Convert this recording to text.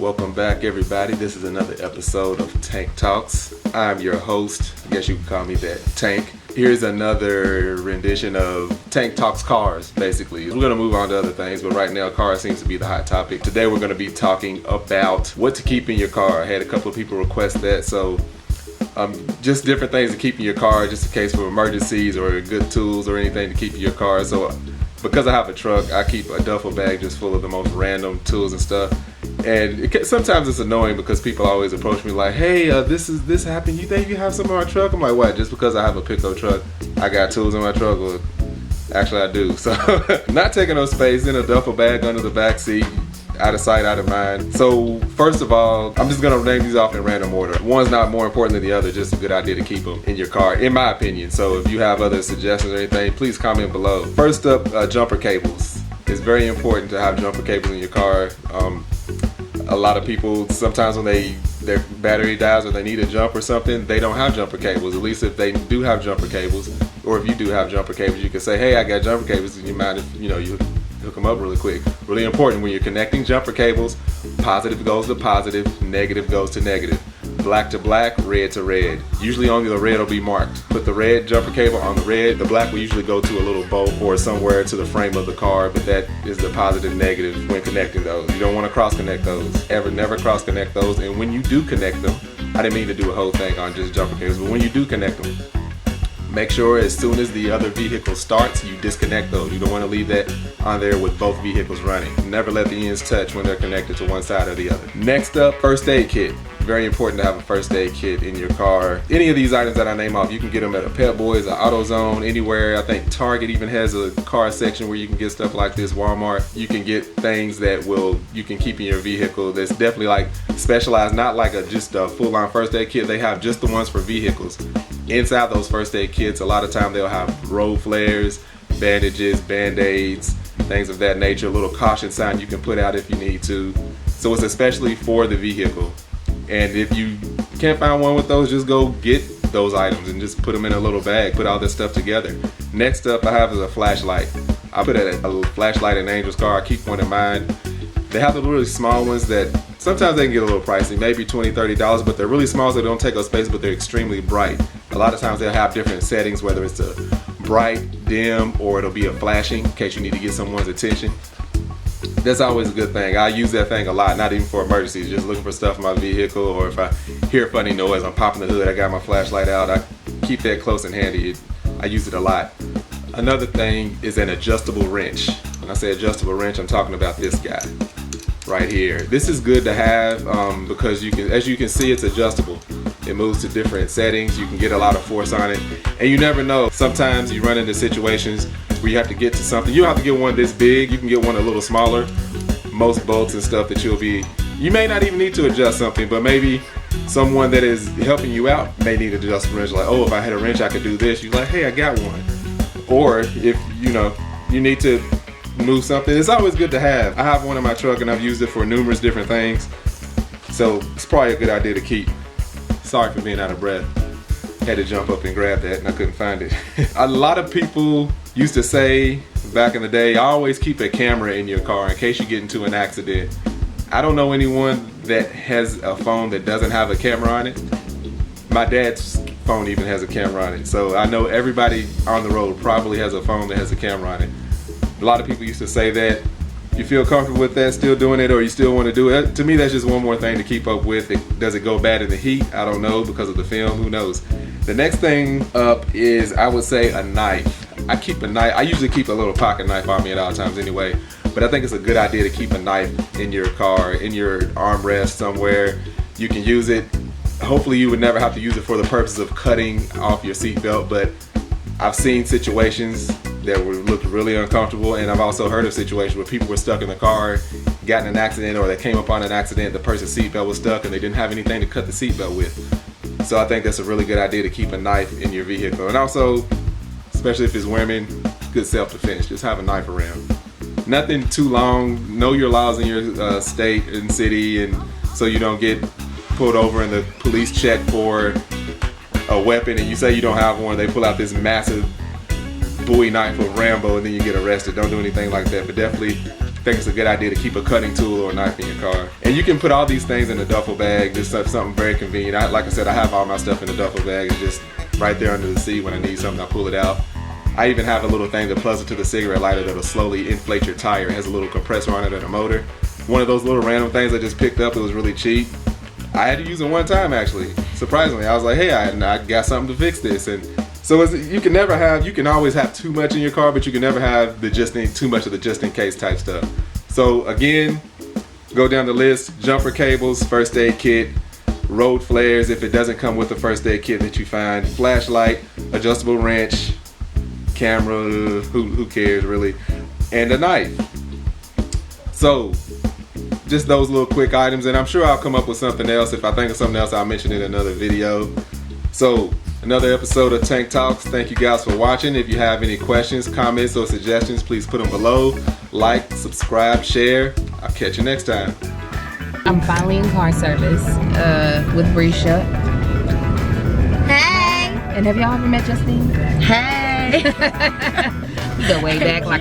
Welcome back, everybody. This is another episode of Tank Talks. I'm your host. I guess you can call me that, Tank. Here's another rendition of Tank Talks Cars, basically. We're going to move on to other things, but right now cars seems to be the hot topic. Today we're going to be talking about what to keep in your car. I had a couple of people request that, so just different things to keep in your car, just in case for emergencies or good tools or anything to keep in your car. So because I have a truck, I keep a duffel bag just full of the most random tools and stuff. And sometimes it's annoying because people always approach me like, hey, this happened. You think you have some in my truck? I'm like, what? Just because I have a pickup truck, I got tools in my truck? Well, actually, I do. So not taking no space in a duffel bag under the back seat. Out of sight, out of mind. So first of all, I'm just gonna name these off in random order. One's not more important than the other, just a good idea to keep them in your car, in my opinion. So if you have other suggestions or anything, please comment below. First up, jumper cables. It's very important to have jumper cables in your car. A lot of people, sometimes when their battery dies or they need a jump or something, they don't have jumper cables. At least if they do have jumper cables, or if you do have jumper cables, you can say, hey, I got jumper cables, and you mind if you hook them up really quick. Really important when you're connecting jumper cables, positive goes to positive, negative goes to negative. Black to black, red to red. Usually only the red will be marked. Put the red jumper cable on the red. The black will usually go to a little bolt or somewhere to the frame of the car, but that is the positive negative when connecting those. You don't want to cross connect those. Never cross connect those. And when you do connect them, I didn't mean to do a whole thing on just jumper cables, but when you do connect them, make sure as soon as the other vehicle starts, you disconnect those. You don't want to leave that on there with both vehicles running. Never let the ends touch when they're connected to one side or the other. Next up, first aid kit. Very important to have a first aid kit in your car. Any of these items that I name off, you can get them at a Pep Boys, an AutoZone, anywhere. I think Target even has a car section where you can get stuff like this. Walmart, you can get things that you can keep in your vehicle that's definitely like specialized, not like just a full-on first aid kit. They have just the ones for vehicles. Inside those first aid kits, a lot of time they'll have road flares, bandages, band-aids, things of that nature, a little caution sign you can put out if you need to. So it's especially for the vehicle. And if you can't find one with those, just go get those items and just put them in a little bag, put all this stuff together. Next up I have is a flashlight. I put a flashlight in Angel's car. I keep one in mind. They have the really small ones that sometimes they can get a little pricey, maybe $20, $30, but they're really small so they don't take up space, but they're extremely bright. A lot of times they'll have different settings, whether it's a bright, dim, or it'll be a flashing in case you need to get someone's attention. That's always a good thing. I use that thing a lot, not even for emergencies, just looking for stuff in my vehicle, or if I hear a funny noise, I'm popping the hood, I got my flashlight out. I keep that close and handy. I use it a lot. Another thing is an adjustable wrench. When I say adjustable wrench, I'm talking about this guy right here. This is good to have because as you can see, it's adjustable. It moves to different settings. You can get a lot of force on it, and you never know. Sometimes you run into situations where you have to get to something. You don't have to get one this big. You can get one a little smaller. Most bolts and stuff that you may not even need to adjust something, but maybe someone that is helping you out may need to adjust a wrench. Like, oh, if I had a wrench, I could do this. You're like, hey, I got one. Or if you need to move something, it's always good to have. I have one in my truck and I've used it for numerous different things. So it's probably a good idea to keep. Sorry for being out of breath. Had to jump up and grab that and I couldn't find it. A lot of people used to say back in the day, always keep a camera in your car in case you get into an accident. I don't know anyone that has a phone that doesn't have a camera on it. My dad's phone even has a camera on it. So I know everybody on the road probably has a phone that has a camera on it. A lot of people used to say that. You feel comfortable with that, still doing it, or you still want to do it? To me, that's just one more thing to keep up with. Does it go bad in the heat? I don't know, because of the film, who knows? The next thing up is, I would say, a knife. I keep a knife. I usually keep a little pocket knife on me at all times anyway, but I think it's a good idea to keep a knife in your car, in your armrest somewhere. You can use it. Hopefully you would never have to use it for the purpose of cutting off your seatbelt, but I've seen situations that would look really uncomfortable, and I've also heard of situations where people were stuck in the car, got in an accident, or they came upon an accident, the person's seatbelt was stuck and they didn't have anything to cut the seatbelt with. So I think that's a really good idea to keep a knife in your vehicle. And also, especially if it's women, good self-defense, just have a knife around. Nothing too long. Know your laws in your state and city, and so you don't get pulled over and the police check for a weapon and you say you don't have one, they pull out this massive Bowie knife of Rambo and then you get arrested. Don't do anything like that, but definitely think it's a good idea to keep a cutting tool or a knife in your car. And you can put all these things in a duffel bag. This is something very convenient. Like I said, I have all my stuff in a duffel bag. It's just right there under the seat. When I need something, I pull it out. I even have a little thing that plugs into the cigarette lighter that'll slowly inflate your tire. It has a little compressor on it and a motor. One of those little random things I just picked up. It was really cheap. I had to use it one time actually. Surprisingly, I was like, hey, I got something to fix this. And so you can always have too much in your car, but you can never have too much of the just in case type stuff. So again, go down the list: jumper cables, first aid kit, road flares if it doesn't come with the first aid kit that you find, flashlight, adjustable wrench, camera, who cares really, and a knife. So just those little quick items, and I'm sure I'll come up with something else. If I think of something else, I'll mention it in another video. So another episode of Tank Talks. Thank you guys for watching. If you have any questions, comments, or suggestions, please put them below. Like, subscribe, share. I'll catch you next time. I'm finally in car service with Brisha. Hey! And have y'all ever met Justine? Hey! We go way back, like